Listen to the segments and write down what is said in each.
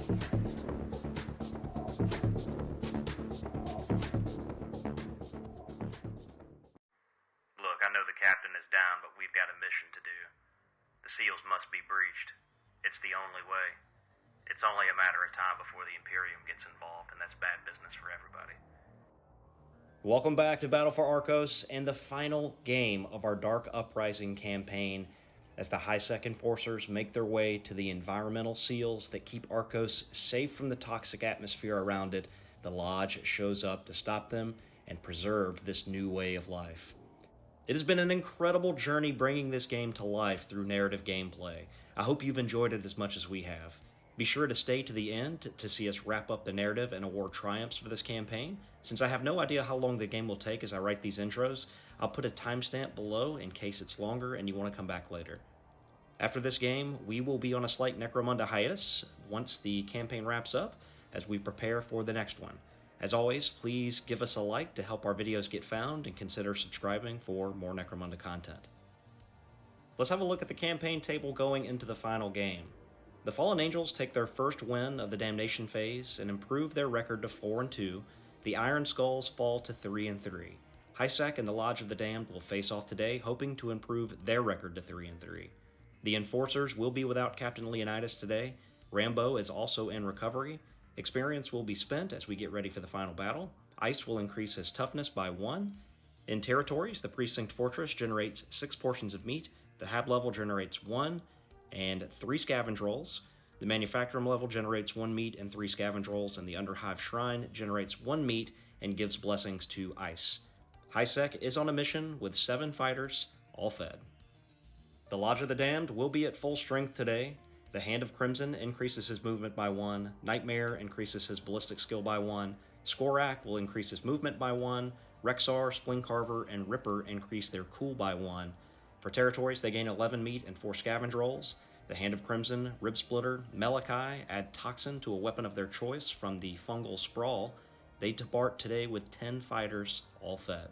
Look, I know the captain is down, but we've got a mission to do. The seals must be breached. It's the only way. It's only a matter of time before the Imperium gets involved, and that's bad business for everybody. Welcome back to Battle for Arcos and the final game of our Dark Uprising campaign as the High-Sec Enforcers make their way to the environmental seals that keep Arcos safe from the toxic atmosphere around it. The Lodge shows up to stop them and preserve this new way of life. It has been an incredible journey bringing this game to life through narrative gameplay. I hope you've enjoyed it as much as we have. Be sure to stay to the end to see us wrap up the narrative and award triumphs for this campaign. Since I have no idea how long the game will take as I write these intros, I'll put a timestamp below in case it's longer and you want to come back later. After this game, we will be on a slight Necromunda hiatus once the campaign wraps up as we prepare for the next one. As always, please give us a like to help our videos get found and consider subscribing for more Necromunda content. Let's have a look at the campaign table going into the final game. The Fallen Angels take their first win of the Damnation phase and improve their record to 4-2. The Iron Skulls fall to 3-3. High-Sec and the Lodge of the Damned will face off today, hoping to improve their record to 3-3. The Enforcers will be without Captain Leonidas today. Rambo is also in recovery. Experience will be spent as we get ready for the final battle. Ice will increase his toughness by 1. In territories, the Precinct Fortress generates 6 portions of meat. The Hab level generates 1 and 3 scavenge rolls. The Manufactorum level generates 1 meat and 3 scavenge rolls, and the Underhive Shrine generates 1 meat and gives blessings to Ice. High-Sec is on a mission with 7 fighters, all fed. The Lodge of the Damned will be at full strength today. The Hand of Crimson increases his movement by 1, Nightmare increases his ballistic skill by 1, Skorak will increase his movement by 1, Rexar, Splincarver, and Ripper increase their cool by 1. For territories, they gain 11 meat and 4 scavenge rolls. The Hand of Crimson, Rib Splitter, Malachi add Toxin to a weapon of their choice from the Fungal Sprawl. They depart today with 10 fighters, all fed.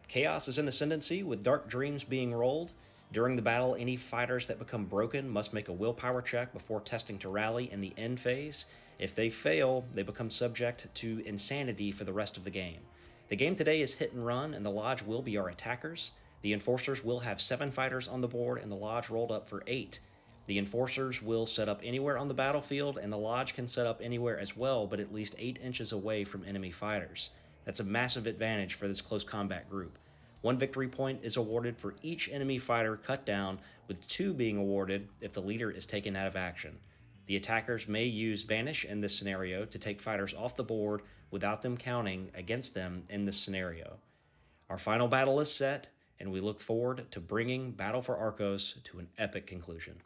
Chaos is in ascendancy, with Dark Dreams being rolled. During the battle, any fighters that become broken must make a willpower check before testing to rally in the end phase. If they fail, they become subject to insanity for the rest of the game. The game today is hit and run, and the Lodge will be our attackers. The Enforcers will have 7 fighters on the board, and the Lodge rolled up for 8. The Enforcers will set up anywhere on the battlefield, and the Lodge can set up anywhere as well, but at least 8 inches away from enemy fighters. That's a massive advantage for this close combat group. 1 victory point is awarded for each enemy fighter cut down, with 2 being awarded if the leader is taken out of action. The attackers may use Vanish in this scenario to take fighters off the board without them counting against them in this scenario. Our final battle is set, and we look forward to bringing Battle for Arcos to an epic conclusion.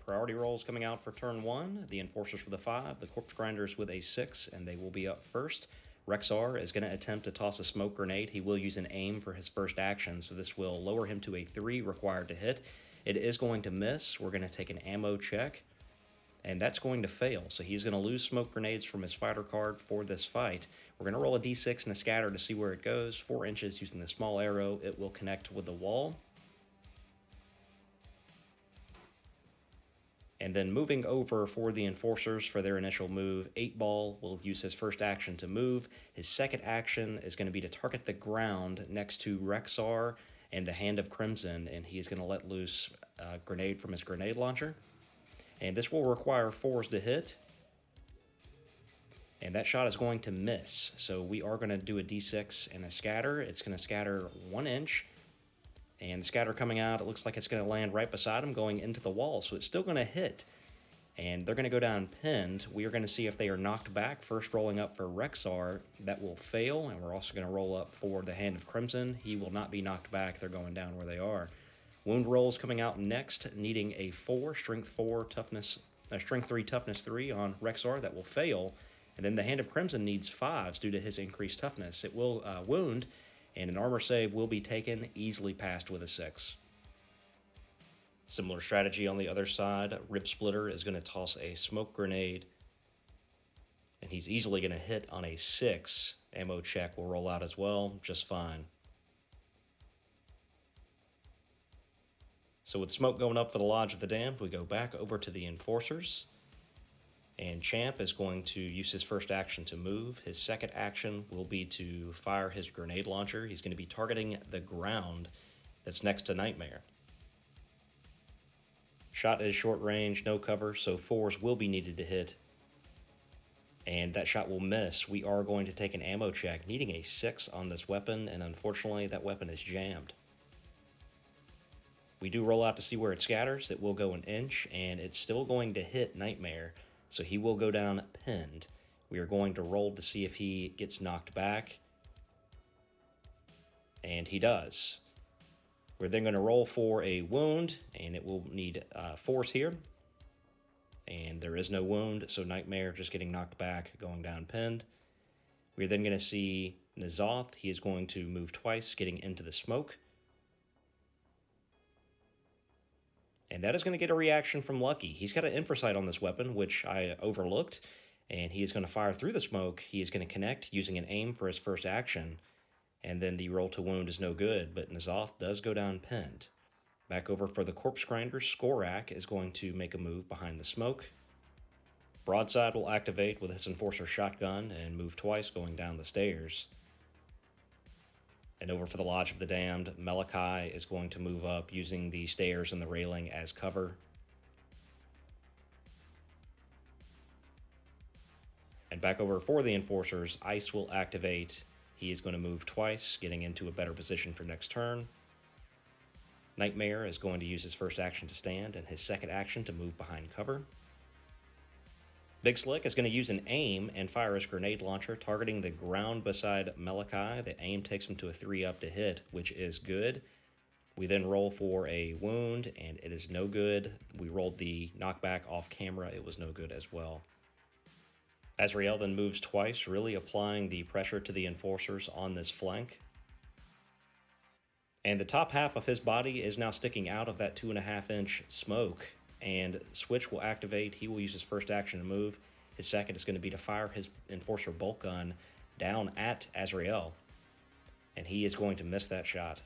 Priority rolls coming out for turn 1, the Enforcers with a 5, the Corpse Grinders with a 6, and they will be up first. Rexar is going to attempt to toss a smoke grenade. He will use an aim for his first action, so this will lower him to a 3 required to hit. It is going to miss. We're going to take an ammo check, and that's going to fail. So he's going to lose smoke grenades from his fighter card for this fight. We're going to roll a d6 and a scatter to see where it goes. 4 inches using the small arrow. It will connect with the wall. And then moving over for the Enforcers for their initial move, 8-Ball will use his first action to move. His second action is going to be to target the ground next to Rexar and the Hand of Crimson, and he is going to let loose a grenade from his grenade launcher. And this will require 4s to hit. And that shot is going to miss. So we are going to do a d6 and a scatter. It's going to scatter 1 inch. And the scatter coming out, it looks like it's going to land right beside him going into the wall. So it's still going to hit. and they're going to go down pinned. We are going to see if they are knocked back. First rolling up for Rexar, that will fail, and we're also going to roll up for the Hand of Crimson. He will not be knocked back. They're going down where they are. Wound rolls coming out next, needing a 4, strength 4, toughness, strength 3, toughness 3 on Rexar. That will fail. And then the Hand of Crimson needs 5s due to his increased toughness. It will wound, and an armor save will be taken, easily passed with a 6. Similar strategy on the other side. Rib Splitter is going to toss a smoke grenade, and he's easily going to hit on a 6. Ammo check will roll out as well, just fine. So with smoke going up for the Lodge of the Damned, we go back over to the Enforcers. And Champ is going to use his first action to move. His second action will be to fire his grenade launcher. He's going to be targeting the ground that's next to Nightmare. Shot is short range, no cover, so 4s will be needed to hit. And that shot will miss. We are going to take an ammo check, needing a 6 on this weapon, and unfortunately that weapon is jammed. We do roll out to see where it scatters. It will go an inch, and it's still going to hit Nightmare, so he will go down pinned. We are going to roll to see if he gets knocked back, and he does. We're then going to roll for a wound, and it will need 4s here. And there is no wound, so Nightmare just getting knocked back, going down pinned. We're then going to see N'Zoth. He is going to move twice, getting into the smoke. And that is going to get a reaction from Lucky. He's got an Infrasight on this weapon, which I overlooked, and he is going to fire through the smoke. He is going to connect using an aim for his first action. And then the roll to wound is no good, but N'Zoth does go down pinned. Back over for the Corpse Grinder, Skorak is going to make a move behind the smoke. Broadside will activate with his Enforcer shotgun and move twice, going down the stairs. And over for the Lodge of the Damned, Malachi is going to move up using the stairs and the railing as cover. And back over for the Enforcers, Ice will activate. He is going to move twice, getting into a better position for next turn. Nightmare is going to use his first action to stand and his second action to move behind cover. Big Slick is going to use an aim and fire his grenade launcher, targeting the ground beside Malachi. The aim takes him to a 3-up to hit, which is good. We then roll for a wound, and it is no good. We rolled the knockback off camera. It was no good as well. Azrael then moves twice, really applying the pressure to the Enforcers on this flank. And the top half of his body is now sticking out of that 2.5-inch smoke. And Switch will activate. He will use his first action to move. His second is going to be to fire his Enforcer bolt gun down at Azrael. And he is going to miss that shot.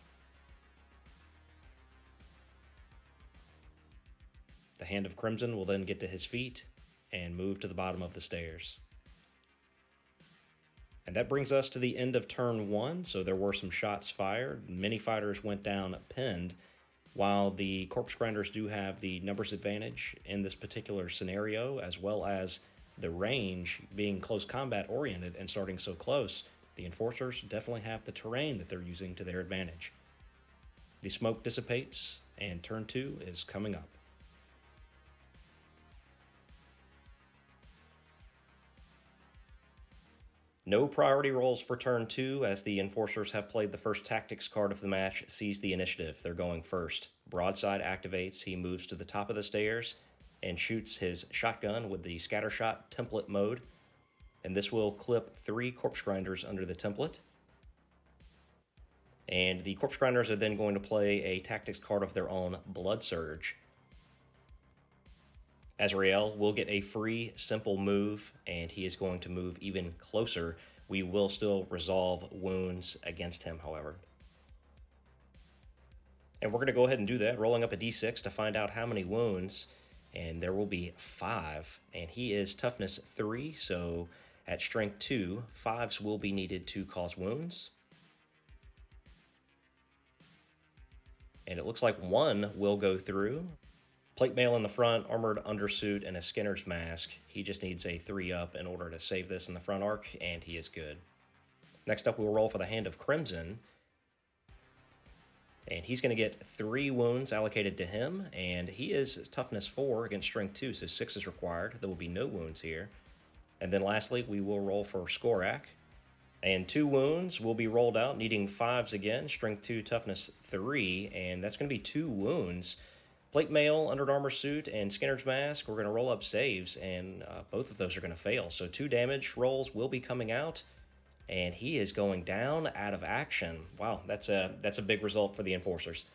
The Hand of Crimson will then get to his feet and move to the bottom of the stairs. And that brings us to the end of turn 1, so there were some shots fired. Many fighters went down pinned, while the Corpse Grinders do have the numbers advantage in this particular scenario, as well as the range being close combat oriented and starting so close. The Enforcers definitely have the terrain that they're using to their advantage. The smoke dissipates, and turn 2 is coming up. No priority rolls for turn 2, as the Enforcers have played the first tactics card of the match, Seize the Initiative. They're going first. Broadside activates. He moves to the top of the stairs and shoots his shotgun with the Scattershot template mode. And this will clip 3 Corpse Grinders under the template. And the Corpse Grinders are then going to play a tactics card of their own, Blood Surge. Azrael will get a free, simple move, and he is going to move even closer. We will still resolve wounds against him, however. And we're going to go ahead and do that, rolling up a d6 to find out how many wounds. And there will be 5, and he is toughness 3, so at strength 2, 5s will be needed to cause wounds. And it looks like 1 will go through. Plate mail in the front, armored undersuit, and a Skinner's mask. He just needs a 3-up in order to save this in the front arc, and he is good. Next up, we'll roll for the Hand of Crimson. And he's going to get 3 wounds allocated to him, and he is toughness 4 against strength 2, so 6 is required. There will be no wounds here. And then lastly, we will roll for Skorak. And 2 wounds will be rolled out, needing 5s again, strength 2, toughness 3, and that's going to be 2 wounds. Plate mail, Under Armor suit, and Skinner's Mask, we're going to roll up saves, and both of those are going to fail. So 2 damage rolls will be coming out, and he is going down out of action. Wow, that's a big result for the Enforcers.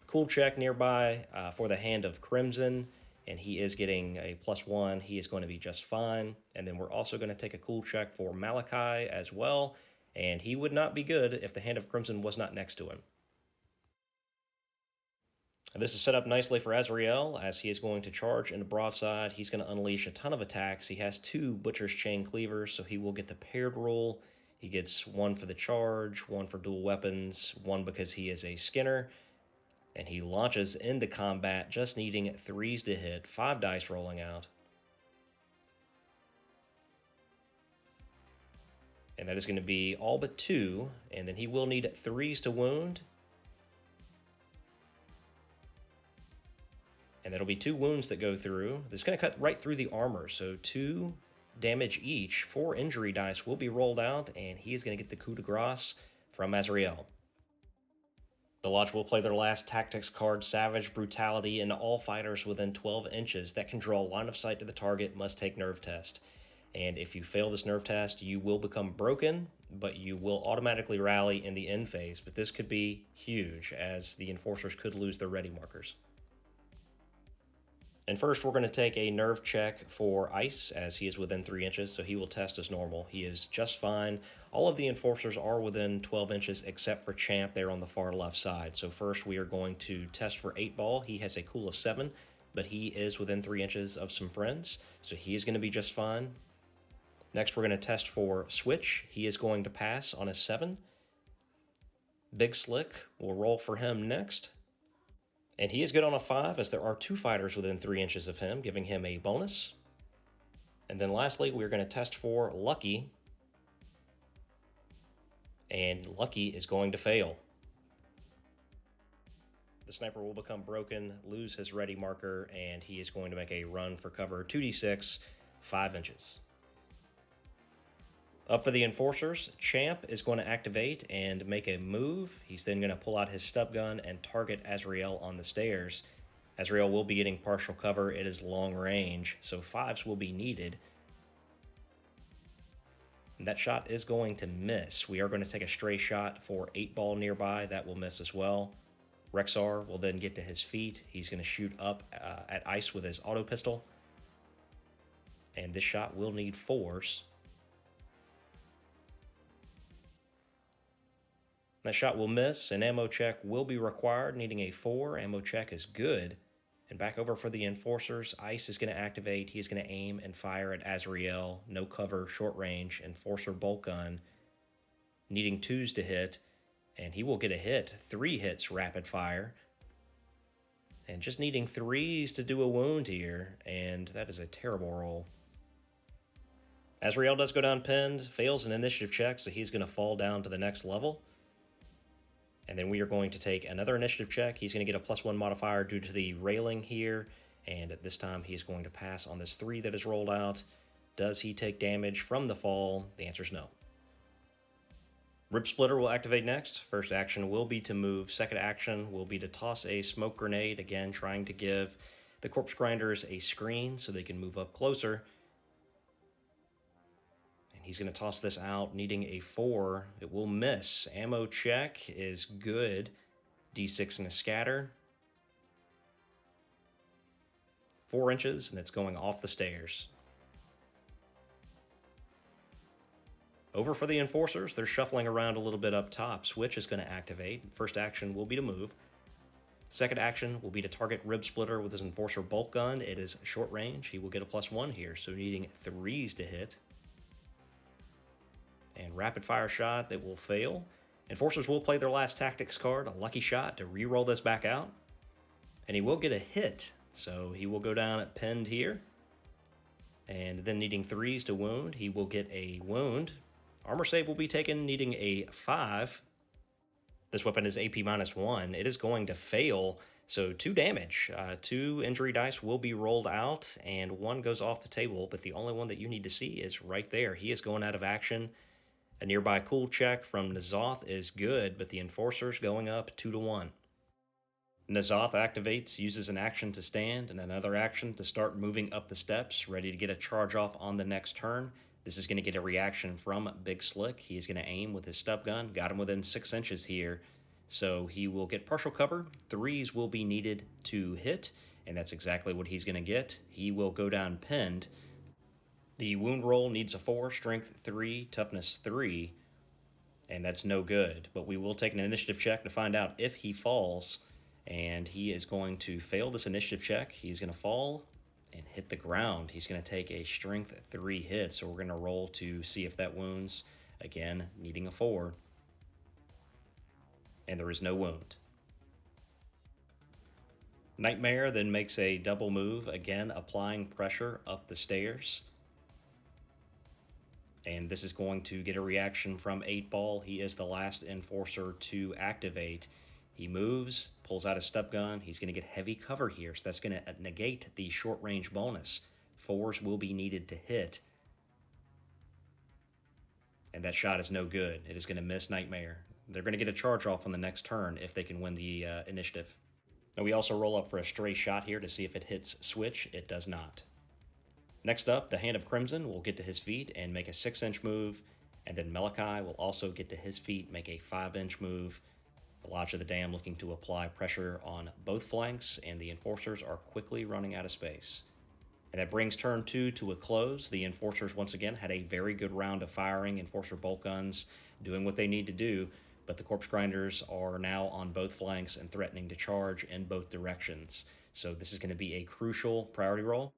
Cool check nearby for the Hand of Crimson, and he is getting a +1. He is going to be just fine. And then we're also going to take a cool check for Malachi as well, and he would not be good if the Hand of Crimson was not next to him. This is set up nicely for Azrael, as he is going to charge into broadside. He's going to unleash a ton of attacks. He has 2 Butcher's Chain Cleavers, so he will get the paired rule. He gets 1 for the charge, 1 for dual weapons, 1 because he is a Skinner. And he launches into combat, just needing 3s to hit, 5 dice rolling out. And that is going to be all but 2, and then he will need 3s to wound. And that'll be 2 wounds that go through. This is going to cut right through the armor, so 2 damage each. 4 injury dice will be rolled out, and he is going to get the coup de grace from Azrael. The Lodge will play their last tactics card, Savage Brutality, and all fighters within 12 inches that can draw line of sight to the target must take nerve test. And if you fail this nerve test, you will become broken, but you will automatically rally in the end phase. But this could be huge, as the Enforcers could lose their ready markers. And first, we're going to take a nerve check for Ice, as he is within 3 inches, so he will test as normal. He is just fine. All of the Enforcers are within 12 inches, except for Champ there on the far left side. So first, we are going to test for 8-Ball. He has a cool of 7, but he is within 3 inches of some friends, so he is going to be just fine. Next, we're going to test for Switch. He is going to pass on a 7. Big Slick will roll for him next. And he is good on a 5, as there are 2 fighters within 3 inches of him, giving him a bonus. And then lastly, we're going to test for Lucky. And Lucky is going to fail. The sniper will become broken, lose his ready marker, and he is going to make a run for cover 2d6, 5 inches. Up for the Enforcers, Champ is going to activate and make a move. He's then going to pull out his stub gun and target Azrael on the stairs. Azrael will be getting partial cover. It is long range, so 5s will be needed. And that shot is going to miss. We are going to take a stray shot for 8-Ball nearby. That will miss as well. Rexar will then get to his feet. He's going to shoot up at Ice with his auto pistol. And this shot will need 4s. That shot will miss. An ammo check will be required, needing a 4. Ammo check is good. And back over for the Enforcers, Ice is going to activate. He's going to aim and fire at Azrael. No cover, short range, Enforcer bolt gun. Needing 2s to hit. And he will get a hit. 3 hits rapid fire. And just needing 3s to do a wound here. And that is a terrible roll. Azrael does go down pinned. Fails an initiative check, so he's going to fall down to the next level. And then we are going to take another initiative check. He's going to get a +1 modifier due to the railing here. And at this time, he's going to pass on this 3 that is rolled out. Does he take damage from the fall? The answer is no. Rib Splitter will activate next. First action will be to move. Second action will be to toss a smoke grenade. Again, trying to give the Corpse Grinders a screen so they can move up closer. He's going to toss this out, needing a 4. It will miss. Ammo check is good. D6 and a scatter. 4 inches, and it's going off the stairs. Over for the Enforcers. They're shuffling around a little bit up top. Switch is going to activate. First action will be to move. Second action will be to target Rib Splitter with his Enforcer bolt gun. It is short range. He will get a +1 here, so needing 3s to hit. And rapid fire shot that will fail. Enforcers will play their last tactics card, a lucky shot, to re-roll this back out. And he will get a hit, so he will go down at pinned here. And then needing 3s to wound, he will get a wound. Armor save will be taken, needing a 5. This weapon is AP -1. It is going to fail, so 2 damage. 2 injury dice will be rolled out, and 1 goes off the table, but the only one that you need to see is right there. He is going out of action. A nearby cool check from N'Zoth is good, but the Enforcer's going up 2-1. N'Zoth activates, uses an action to stand, and another action to start moving up the steps, ready to get a charge off on the next turn. This is going to get a reaction from Big Slick. He is going to aim with his stub gun. Got him within 6 inches here. So he will get partial cover. 3s will be needed to hit, and that's exactly what he's going to get. He will go down pinned. The wound roll needs a 4, strength 3, toughness 3, and that's no good. But we will take an initiative check to find out if he falls, and he is going to fail this initiative check. He's going to fall and hit the ground. He's going to take a strength 3 hit, so we're going to roll to see if that wounds. Again, needing a 4. And there is no wound. Nightmare then makes a double move, again applying pressure up the stairs. And this is going to get a reaction from 8-Ball. He is the last Enforcer to activate. He moves, pulls out a stub gun. He's going to get heavy cover here, so that's going to negate the short range bonus. 4s will be needed to hit. And that shot is no good. It is going to miss Nightmare. They're going to get a charge off on the next turn if they can win the initiative. Now we also roll up for a stray shot here to see if it hits Switch. It does not. Next up, the Hand of Crimson will get to his feet and make a 6-inch move. And then Malachi will also get to his feet, make a 5-inch move. The Lodge of the Dam looking to apply pressure on both flanks, and the Enforcers are quickly running out of space. And that brings turn 2 to a close. The Enforcers once again had a very good round of firing. Enforcer bolt guns doing what they need to do, but the Corpse Grinders are now on both flanks and threatening to charge in both directions. So this is going to be a crucial priority roll.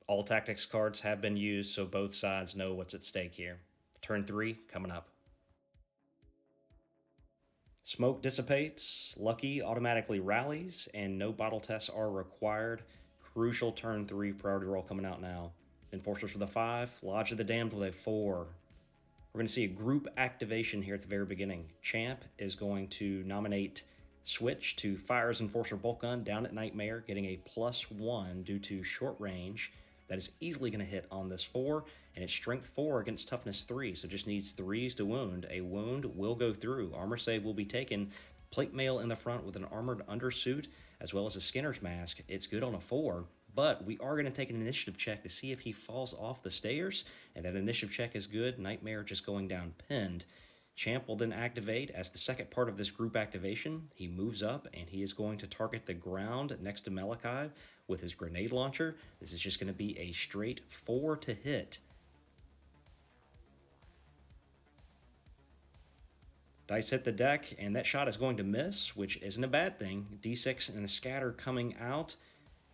All tactics cards have been used, so both sides know what's at stake here. Turn 3 coming up. Smoke dissipates, Lucky automatically rallies, and no bottle tests are required. Crucial turn 3 priority roll coming out now. Enforcers with a 5, Lodge of the Damned with a 4. We're going to see a group activation here at the very beginning. Champ is going to nominate Switch to fire his Enforcer bolt gun down at Nightmare, getting a +1 due to short range. That is easily going to hit on this 4, and it's strength 4 against toughness 3, so just needs 3s to wound. A wound will go through. Armor save will be taken. Plate mail in the front with an armored undersuit, as well as a Skinner's mask. It's good on a 4, but we are going to take an initiative check to see if he falls off the stairs, and that initiative check is good. Nightmare just going down pinned. Champ will then activate as the second part of this group activation. He moves up, and he is going to target the ground next to Malachi with his grenade launcher. This is just going to be a straight 4 to hit. Dice hit the deck, and that shot is going to miss, which isn't a bad thing. D6 and a scatter coming out,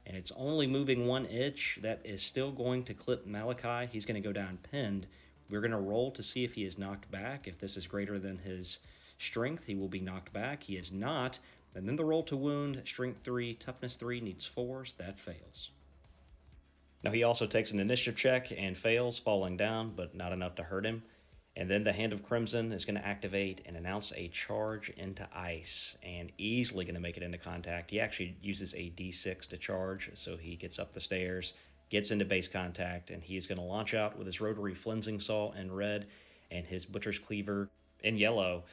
and it's only moving 1 inch. That is still going to clip Malachi. He's going to go down pinned. We're going to roll to see if he is knocked back. If this is greater than his strength, he will be knocked back. He is not. And then the roll to wound, strength 3, toughness 3, needs 4s. That fails. Now he also takes an initiative check and fails, falling down, but not enough to hurt him. And then the Hand of Crimson is going to activate and announce a charge into ice, and easily going to make it into contact. He actually uses a D6 to charge, so he gets up the stairs, gets into base contact, and he is going to launch out with his rotary flensing saw in red and his butcher's cleaver in yellow.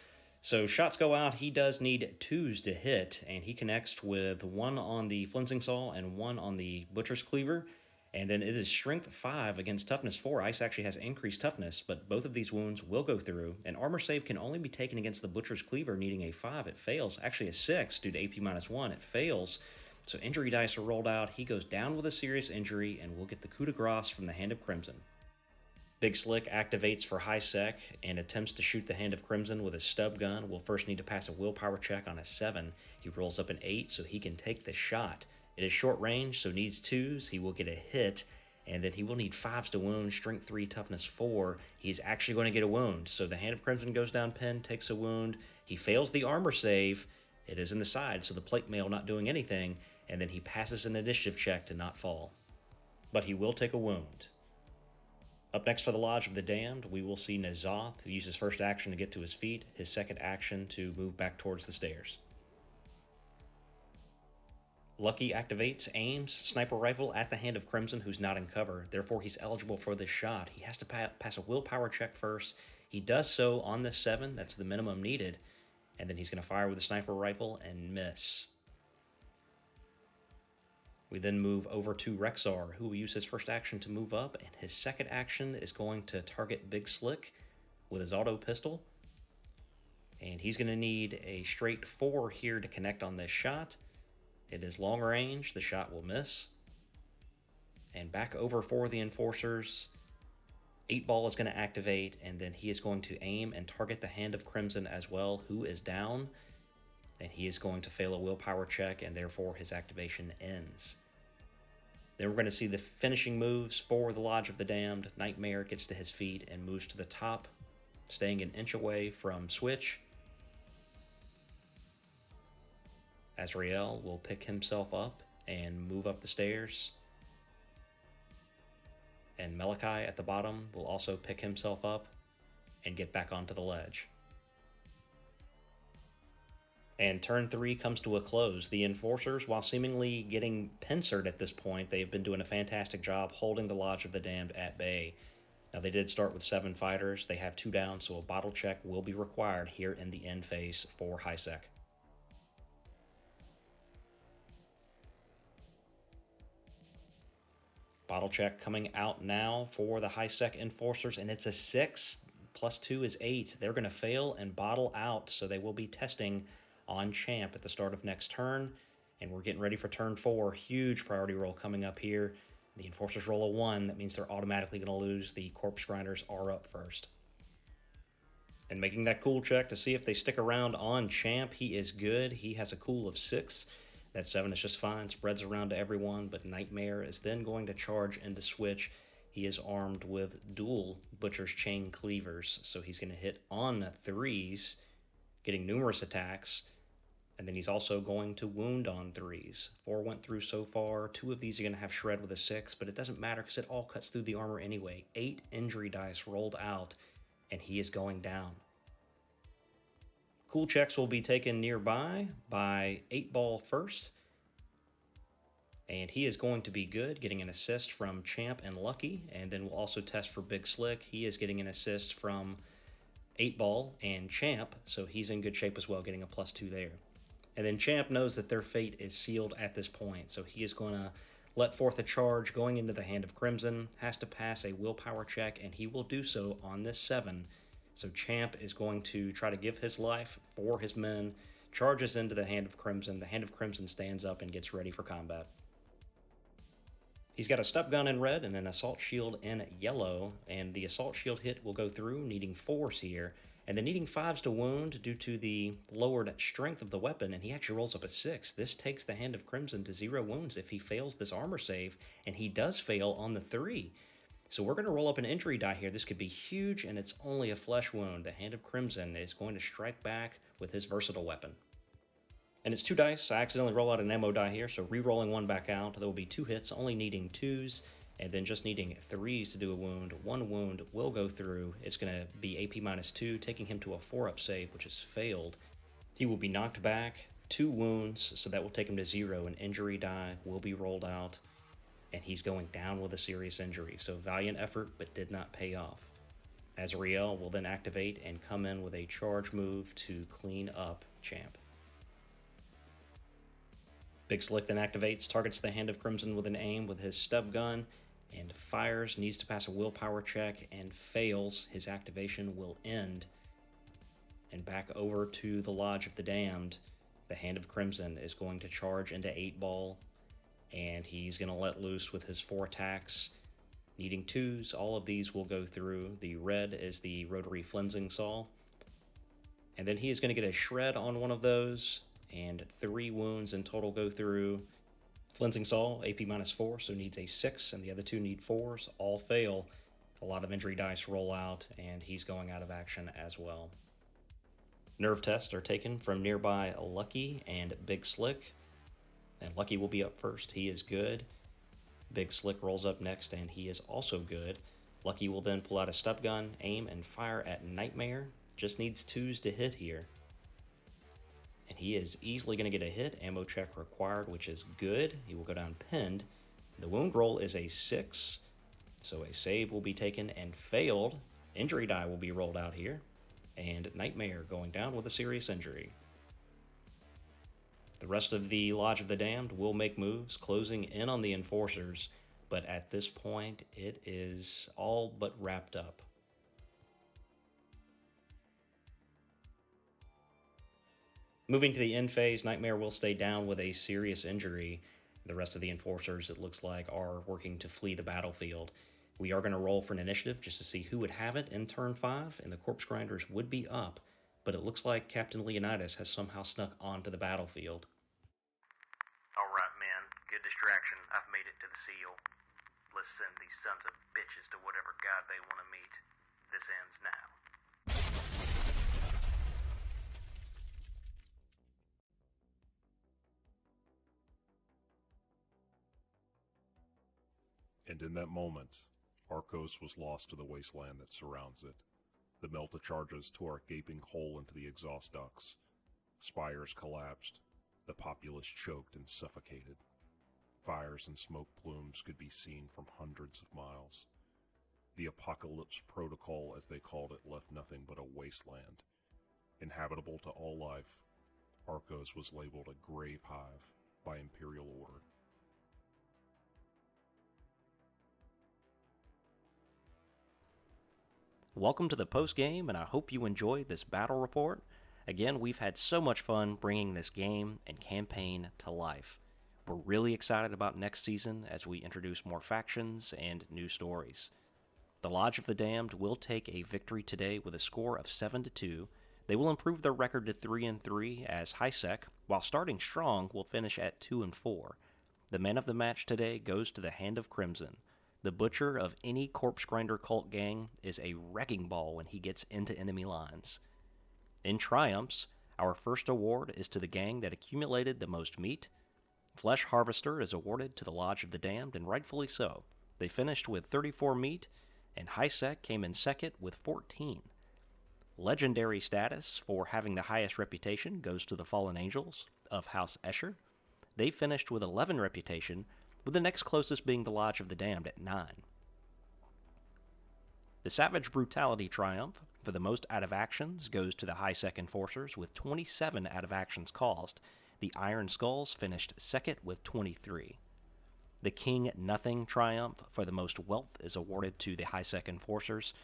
So shots go out. He does need 2s to hit, and he connects with 1 on the flensing saw and 1 on the butcher's cleaver. And then it is strength 5 against toughness 4. Ice actually has increased toughness, but both of these wounds will go through. An armor save can only be taken against the butcher's cleaver, needing a 5. It fails. Actually a 6 due to AP -1. It fails. So injury dice are rolled out. He goes down with a serious injury, and we'll get the coup de grace from the Hand of Crimson. Big Slick activates for high sec and attempts to shoot the Hand of Crimson with a stub gun. We'll first need to pass a willpower check on a 7. He rolls up an 8, so he can take the shot. It is short range, so needs 2s. He will get a hit, and then he will need 5s to wound, strength 3, toughness 4. He's actually going to get a wound. So the Hand of Crimson goes down pinned, takes a wound. He fails the armor save. It is in the side, so the plate mail not doing anything, and then he passes an initiative check to not fall. But he will take a wound. Up next for the Lodge of the Damned, we will see N'Zoth use his first action to get to his feet, his second action to move back towards the stairs. Lucky activates, aims, sniper rifle at the Hand of Crimson, who's not in cover. Therefore, he's eligible for this shot. He has to pass a willpower check first. He does so on this 7. That's the minimum needed. And then he's going to fire with a sniper rifle and miss. We then move over to Rexar, who will use his first action to move up, and his second action is going to target Big Slick with his auto pistol. And he's going to need a straight 4 here to connect on this shot. It is long range, the shot will miss. And back over for the Enforcers. 8-Ball is going to activate, and then he is going to aim and target the Hand of Crimson as well, who is down. And he is going to fail a willpower check, and therefore his activation ends. Then we're going to see the finishing moves for the Lodge of the Damned. Nightmare gets to his feet and moves to the top, staying an inch away from Switch. Azrael will pick himself up and move up the stairs. And Malachi at the bottom will also pick himself up and get back onto the ledge. And turn 3 comes to a close. The Enforcers, while seemingly getting pincered at this point, they've been doing a fantastic job holding the Lodge of the Damned at bay. Now, they did start with 7 fighters. They have 2 down, so a bottle check will be required here in the end phase for High-Sec. Bottle check coming out now for the High-Sec Enforcers, and it's a 6. Plus 2 is 8. They're going to fail and bottle out, so they will be testing on Champ at the start of next turn. And we're getting ready for turn 4. Huge priority roll coming up here. The Enforcers roll a 1. That means they're automatically going to lose. The Corpse Grinders are up first. And making that cool check to see if they stick around on Champ. He is good. He has a cool of 6. That 7 is just fine, spreads around to everyone, but Nightmare is then going to charge into Switch. He is armed with dual Butcher's Chain Cleavers, so he's going to hit on 3s, getting numerous attacks, and then he's also going to wound on 3s. 4 went through so far. 2 of these are going to have Shred with a 6, but it doesn't matter because it all cuts through the armor anyway. 8 injury dice rolled out, and he is going down. Cool checks will be taken nearby by 8-Ball first. And he is going to be good, getting an assist from Champ and Lucky. And then we'll also test for Big Slick. He is getting an assist from 8-Ball and Champ, so he's in good shape as well, getting a +2 there. And then Champ knows that their fate is sealed at this point, so he is going to let forth a charge going into the Hand of Crimson, has to pass a willpower check, and he will do so on this 7. So Champ is going to try to give his life for his men, charges into the Hand of Crimson. The Hand of Crimson stands up and gets ready for combat. He's got a stub gun in red and an assault shield in yellow, and the assault shield hit will go through, needing 4s here, and then needing 5s to wound due to the lowered strength of the weapon, and he actually rolls up a 6. This takes the Hand of Crimson to 0 wounds if he fails this armor save, and he does fail on the 3. So we're going to roll up an injury die here. This could be huge, and it's only a flesh wound. The Hand of Crimson is going to strike back with his versatile weapon. And it's 2 dice. I accidentally roll out an ammo die here, so re-rolling 1 back out. There will be 2 hits, only needing 2s, and then just needing 3s to do a wound. 1 wound will go through. It's going to be AP -2, taking him to a 4-up save, which has failed. He will be knocked back, 2 wounds, so that will take him to 0. An injury die will be rolled out, and he's going down with a serious injury. So valiant effort, but did not pay off. Azrael will then activate and come in with a charge move to clean up Champ. Big Slick then activates, targets the Hand of Crimson with an aim with his stub gun, and fires, needs to pass a willpower check, and fails. His activation will end. And back over to the Lodge of the Damned, the Hand of Crimson is going to charge into 8-Ball, and he's going to let loose with his 4 attacks, needing 2s. All of these will go through. The red is the Rotary Flensing Saw. And then he is going to get a shred on one of those, and 3 wounds in total go through. Flensing Saw, AP -4, so needs a 6, and the other 2 need 4s. All fail. A lot of injury dice roll out, and he's going out of action as well. Nerve tests are taken from nearby Lucky and Big Slick. And Lucky will be up first. He is good. Big Slick rolls up next, and he is also good. Lucky will then pull out a stub gun, aim, and fire at Nightmare. Just needs 2s to hit here. And he is easily going to get a hit. Ammo check required, which is good. He will go down pinned. The wound roll is a 6, so a save will be taken and failed. Injury die will be rolled out here. And Nightmare going down with a serious injury. The rest of the Lodge of the Damned will make moves, closing in on the Enforcers, but at this point, it is all but wrapped up. Moving to the end phase, Nightmare will stay down with a serious injury. The rest of the Enforcers, it looks like, are working to flee the battlefield. We are going to roll for an initiative just to see who would have it in turn 5, and the Corpse Grinders would be up, but it looks like Captain Leonidas has somehow snuck onto the battlefield. Alright, men. Good distraction. I've made it to the seal. Let's send these sons of bitches to whatever god they want to meet. This ends now. And in that moment, Arcos was lost to the wasteland that surrounds it. The Melta charges tore a gaping hole into the exhaust ducts. Spires collapsed. The populace choked and suffocated. Fires and smoke plumes could be seen from hundreds of miles. The Apocalypse Protocol, as they called it, left nothing but a wasteland. Inhabitable to all life, Arcos was labeled a grave hive by Imperial order. Welcome to the post-game, and I hope you enjoyed this battle report. Again, we've had so much fun bringing this game and campaign to life. We're really excited about next season as we introduce more factions and new stories. The Lodge of the Damned will take a victory today with a score of 7-2. They will improve their record to 3-3 as Hisek, while starting strong, will finish at 2-4. The man of the match today goes to the Hand of Crimson. The butcher of any Corpse Grinder cult gang is a wrecking ball when he gets into enemy lines. In triumphs, our first award is to the gang that accumulated the most meat. Flesh Harvester is awarded to the Lodge of the Damned, and rightfully so. They finished with 34 meat, and Hisek came in second with 14. Legendary status for having the highest reputation goes to the Fallen Angels of House Escher. They finished with 11 reputation, with the next closest being the Lodge of the Damned at 9. The Savage Brutality Triumph for the most out of actions goes to the Hisek Enforcers with 27 out of actions caused. The Iron Skulls finished second with 23. The King Nothing Triumph for the most wealth is awarded to the Hisek Enforcers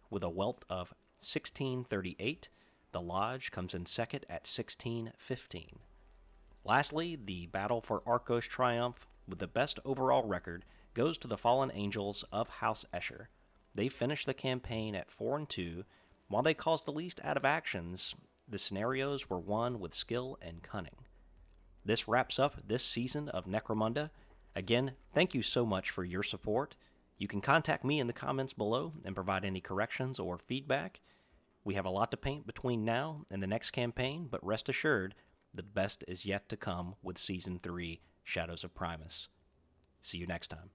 with a wealth of 1638. The Lodge comes in second at 1615. Lastly, the Battle for Arcos Triumph with the best overall record goes to the Fallen Angels of House Escher. They finished the campaign at 4-2. While they caused the least out of actions, the scenarios were won with skill and cunning. This wraps up this season of Necromunda. Again, thank you so much for your support. You can contact me in the comments below and provide any corrections or feedback. We have a lot to paint between now and the next campaign, but rest assured, the best is yet to come with Season 3, Shadows of Primus. See you next time.